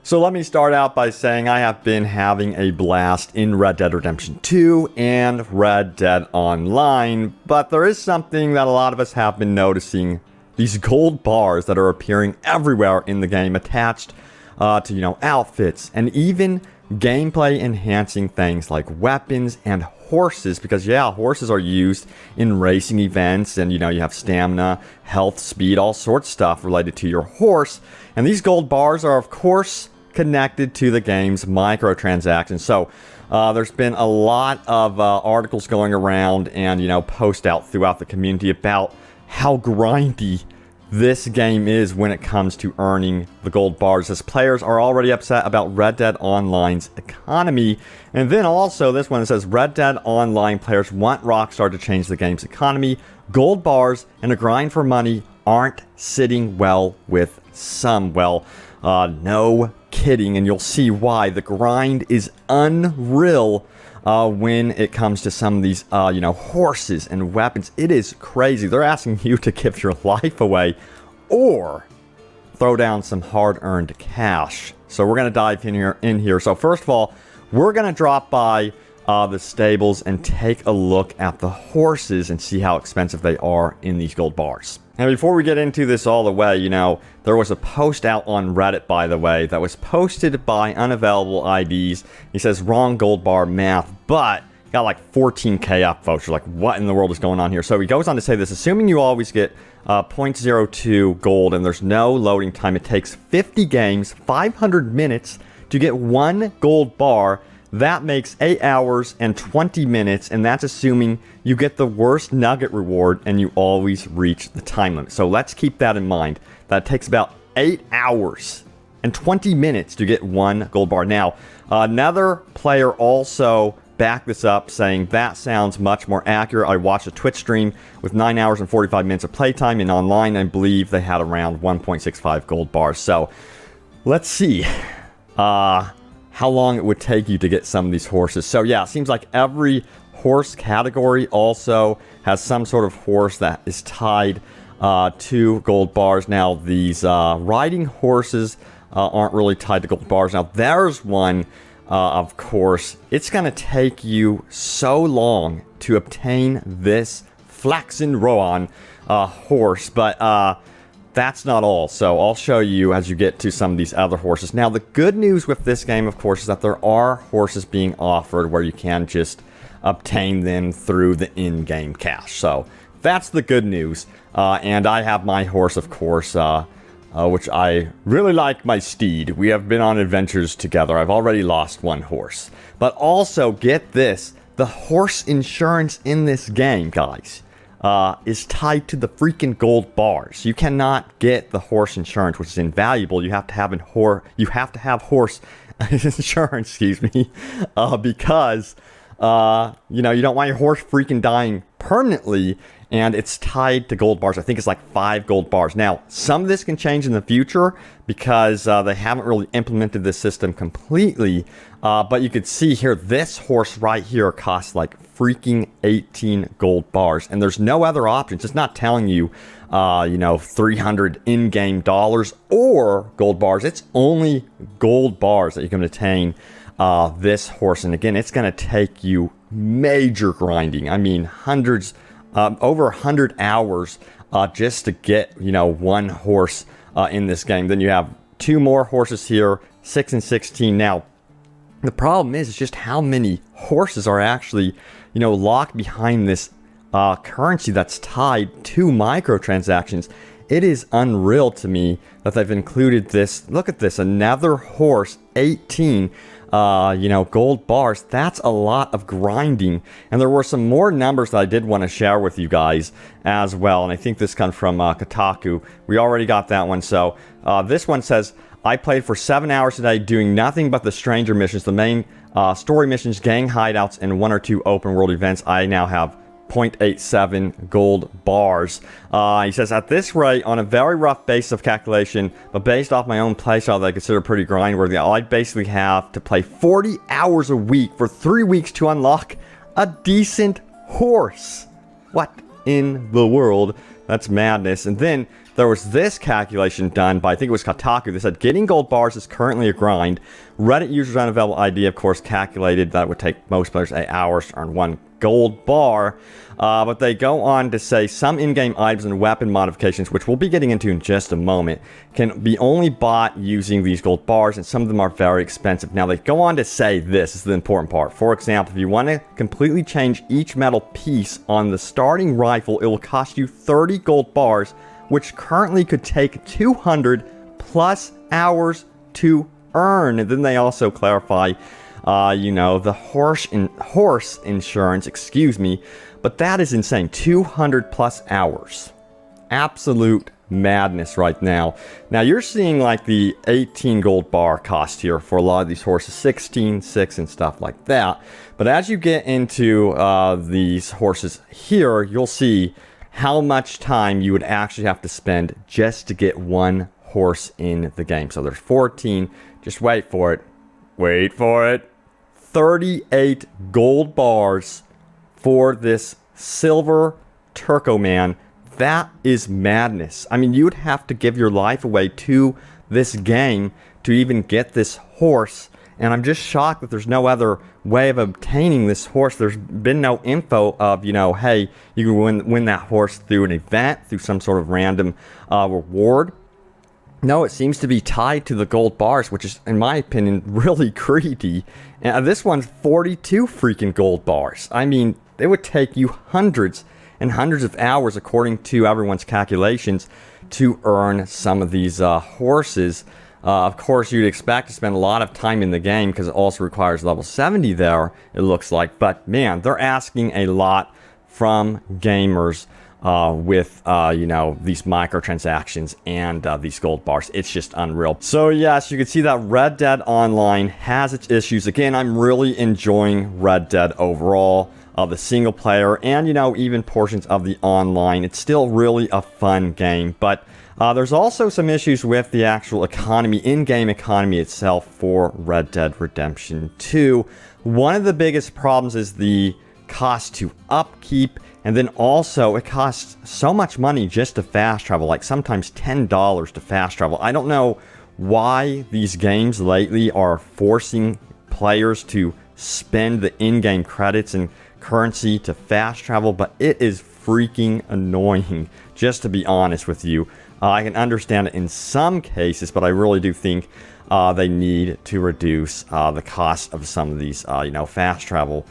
So let me start out by saying I have been having a blast in Red Dead Redemption 2 and Red Dead Online, but there is something that a lot of us have been noticing. These gold bars that are appearing everywhere in the game attached to, outfits and even gameplay enhancing things like weapons and horses, because horses are used in racing events, and you have stamina, health, speed, all sorts of stuff related to your horse. And these gold bars are of course connected to the game's microtransactions. So there's been a lot of articles going around and post out throughout the community about how grindy this game is when it comes to earning the gold bars, as players are already upset about Red Dead Online's economy. And then also this one says Red Dead Online players want Rockstar to change the game's economy. Gold bars and a grind for money aren't sitting well with some. Well, no kidding, and you'll see why. The grind is unreal when it comes to some of these, horses and weapons. It is crazy. They're asking you to give your life away or throw down some hard-earned cash. So we're going to dive in here. So first of all, we're going to drop by the stables and take a look at the horses and see how expensive they are in these gold bars. Now, before we get into this all the way, there was a post out on Reddit, by the way, that was posted by unavailable IDs. He says, wrong gold bar math, but got like 14k upvotes. You're like, what in the world is going on here? So he goes on to say this: assuming you always get 0.02 gold and there's no loading time, it takes 50 games, 500 minutes to get one gold bar. That makes 8 hours and 20 minutes, and that's assuming you get the worst nugget reward and you always reach the time limit. So let's keep that in mind. That takes about 8 hours and 20 minutes to get one gold bar. Now, another player also backed this up, saying that sounds much more accurate. I watched a Twitch stream with 9 hours and 45 minutes of playtime, and online I believe they had around 1.65 gold bars. So let's see how long it would take you to get some of these horses. So yeah, it seems like every horse category also has some sort of horse that is tied to gold bars. Now, these riding horses aren't really tied to gold bars. Now, there's one, of course. It's going to take you so long to obtain this Flaxen Roan horse, but that's not all. So I'll show you as you get to some of these other horses. Now, the good news with this game, of course, is that there are horses being offered where you can just obtain them through the in-game cash. So that's the good news. And I have my horse, of course, which I really like, my steed. We have been on adventures together. I've already lost one horse. But also, get this, the horse insurance in this game, guys, is tied to the freaking gold bars. You cannot get the horse insurance, which is invaluable. You have to have horse insurance, excuse me, because you don't want your horse freaking dying permanently, and it's tied to gold bars. I think it's like 5 gold bars. Now, some of this can change in the future because they haven't really implemented this system completely. But you could see here, this horse right here costs like freaking 18 gold bars. And there's no other options. It's not telling you, 300 in-game dollars or gold bars. It's only gold bars that you can obtain this horse. And again, it's going to take you major grinding. I mean, hundreds, over 100 hours just to get, one horse in this game. Then you have 2 more horses here, 6 and 16. Now, the problem is just how many horses are actually, locked behind this currency that's tied to microtransactions. It is unreal to me that they've included this. Look at this, another horse, 18 gold bars. That's a lot of grinding. And there were some more numbers that I did want to share with you guys as well. And I think this comes from Kotaku. We already got that one. So this one says, I played for 7 hours today doing nothing but the stranger missions, the main story missions, gang hideouts, and 1 or 2 open world events. I now have 0.87 gold bars. He says, at this rate, on a very rough basis of calculation, but based off my own playstyle that I consider pretty grindworthy, I basically have to play 40 hours a week for 3 weeks to unlock a decent horse. What in the world? That's madness. And then there was this calculation done by, I think it was Kotaku. They said getting gold bars is currently a grind. Reddit users unavailable ID, of course, calculated that it would take most players 8 hours to earn 1 gold bar. But they go on to say some in-game items and weapon modifications, which we'll be getting into in just a moment, can be only bought using these gold bars, and some of them are very expensive. Now, they go on to say this is the important part. For example, if you want to completely change each metal piece on the starting rifle, it will cost you 30 gold bars, which currently could take 200 plus hours to earn. And then they also clarify, the horse insurance, but that is insane. 200 plus hours. Absolute madness right now. Now you're seeing like the 18 gold bar cost here for a lot of these horses, 16, 6 and stuff like that. But as you get into these horses here, you'll see how much time you would actually have to spend just to get one horse in the game. So there's 14, just wait for it, 38 gold bars for this silver Turcoman. That is madness. I mean, you would have to give your life away to this game to even get this horse. And I'm just shocked that there's no other way of obtaining this horse. There's been no info of, hey, you can win that horse through an event, through some sort of random reward. No, it seems to be tied to the gold bars, which is, in my opinion, really greedy. And this one's 42 freaking gold bars. I mean, it would take you hundreds and hundreds of hours, according to everyone's calculations, to earn some of these horses. Of course, you'd expect to spend a lot of time in the game because it also requires level 70 there, it looks like. But man, they're asking a lot from gamers with these microtransactions and these gold bars. It's just unreal. So yes, you can see that Red Dead Online has its issues. Again, I'm really enjoying Red Dead overall, the single player, and even portions of the online. It's still really a fun game, but there's also some issues with the actual economy, in-game economy itself for Red Dead Redemption 2. One of the biggest problems is the cost to upkeep, and then also it costs so much money just to fast travel, like sometimes $10 to fast travel. I don't know why these games lately are forcing players to spend the in-game credits and currency to fast travel, but it is freaking annoying, just to be honest with you. I can understand it in some cases, but I really do think they need to reduce the cost of some of these, fast travel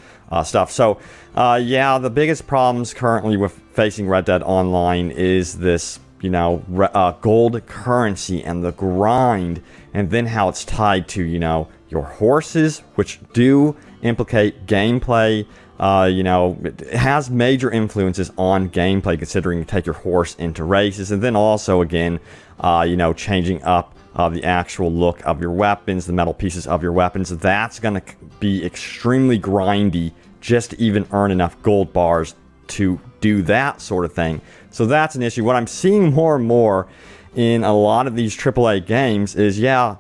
stuff. So, the biggest problems currently with facing Red Dead Online is this, gold currency and the grind, and then how it's tied to, your horses, which do implicate gameplay. It has major influences on gameplay, considering you take your horse into races, and then also, again, changing up the actual look of your weapons, the metal pieces of your weapons. That's going to be extremely grindy just to even earn enough gold bars to do that sort of thing. So that's an issue. What I'm seeing more and more in a lot of these AAA games is,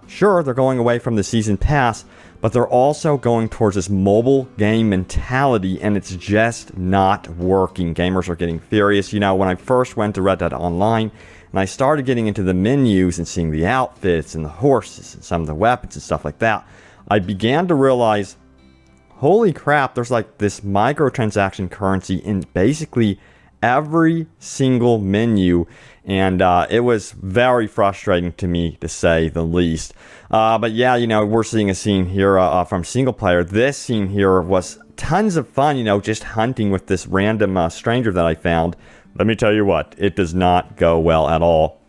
sure, they're going away from the season pass, but they're also going towards this mobile game mentality, and it's just not working. Gamers are getting furious. When I first went to Red Dead Online, and I started getting into the menus and seeing the outfits and the horses and some of the weapons and stuff like that, I began to realize, holy crap, there's like this microtransaction currency in basically every single menu, and it was very frustrating to me, to say the least. But we're seeing a scene here from single player. This scene here was tons of fun, just hunting with this random stranger that I found. Let me tell you what, it does not go well at all.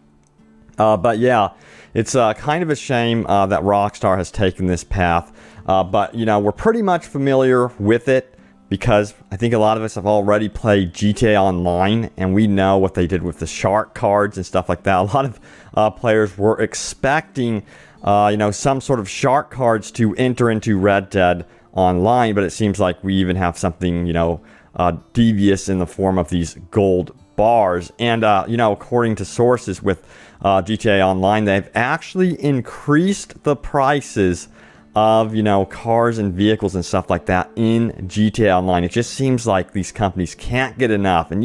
It's kind of a shame that Rockstar has taken this path. But we're pretty much familiar with it, because I think a lot of us have already played GTA Online, and we know what they did with the shark cards and stuff like that. A lot of players were expecting, some sort of shark cards to enter into Red Dead Online, but it seems like we even have something, devious in the form of these gold bars. And, according to sources with GTA Online, they've actually increased the prices of, cars and vehicles and stuff like that in GTA Online. It just seems like these companies can't get enough. And,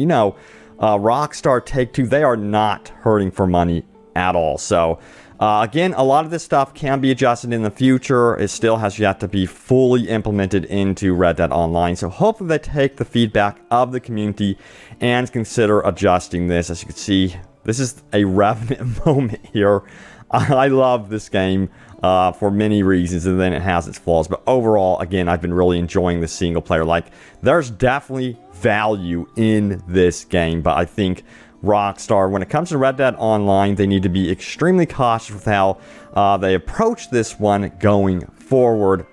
Rockstar, Take-Two, they are not hurting for money at all. So, again, a lot of this stuff can be adjusted in the future. It still has yet to be fully implemented into Red Dead Online. So hopefully they take the feedback of the community and consider adjusting this. As you can see, this is a Revenant moment here. I love this game for many reasons, and then it has its flaws. But overall, again, I've been really enjoying the single player. Like, there's definitely value in this game, but I think Rockstar, when it comes to Red Dead Online, they need to be extremely cautious with how they approach this one going forward.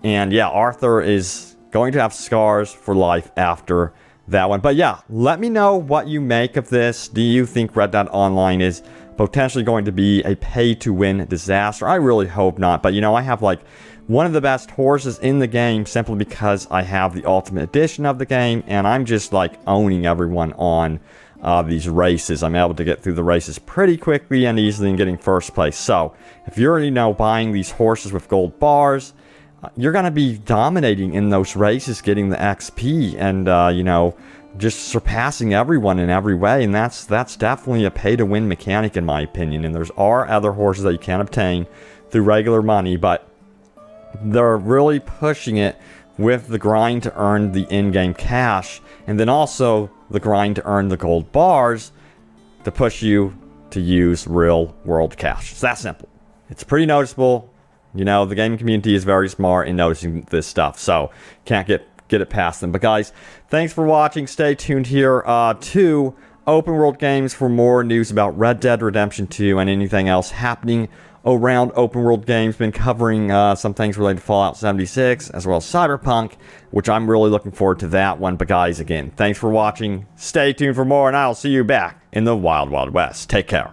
And yeah, Arthur is going to have scars for life after that one. But yeah, let me know what you make of this. Do you think Red Dead Online is potentially going to be a pay-to-win disaster? I really hope not. But you know, I have like one of the best horses in the game simply because I have the Ultimate Edition of the game, and I'm just like owning everyone on these races. I'm able to get through the races pretty quickly and easily and getting first place. So if you're, you know, buying these horses with gold bars, you're going to be dominating in those races, getting the XP and, you know, just surpassing everyone in every way. And that's definitely a pay-to-win mechanic in my opinion. And are other horses that you can obtain through regular money, but they're really pushing it with the grind to earn the in-game cash, and then also the grind to earn the gold bars to push you to use real-world cash. It's that simple. It's pretty noticeable. You know, the gaming community is very smart in noticing this stuff, so can't get it past them. But guys, thanks for watching. Stay tuned here to Open World Games for more news about Red Dead Redemption 2 and anything else happening around open world games. Been covering some things related to Fallout 76 as well as Cyberpunk, which I'm really looking forward to that one. But guys, again, thanks for watching. Stay tuned for more, and I'll see you back in the Wild Wild West. Take care.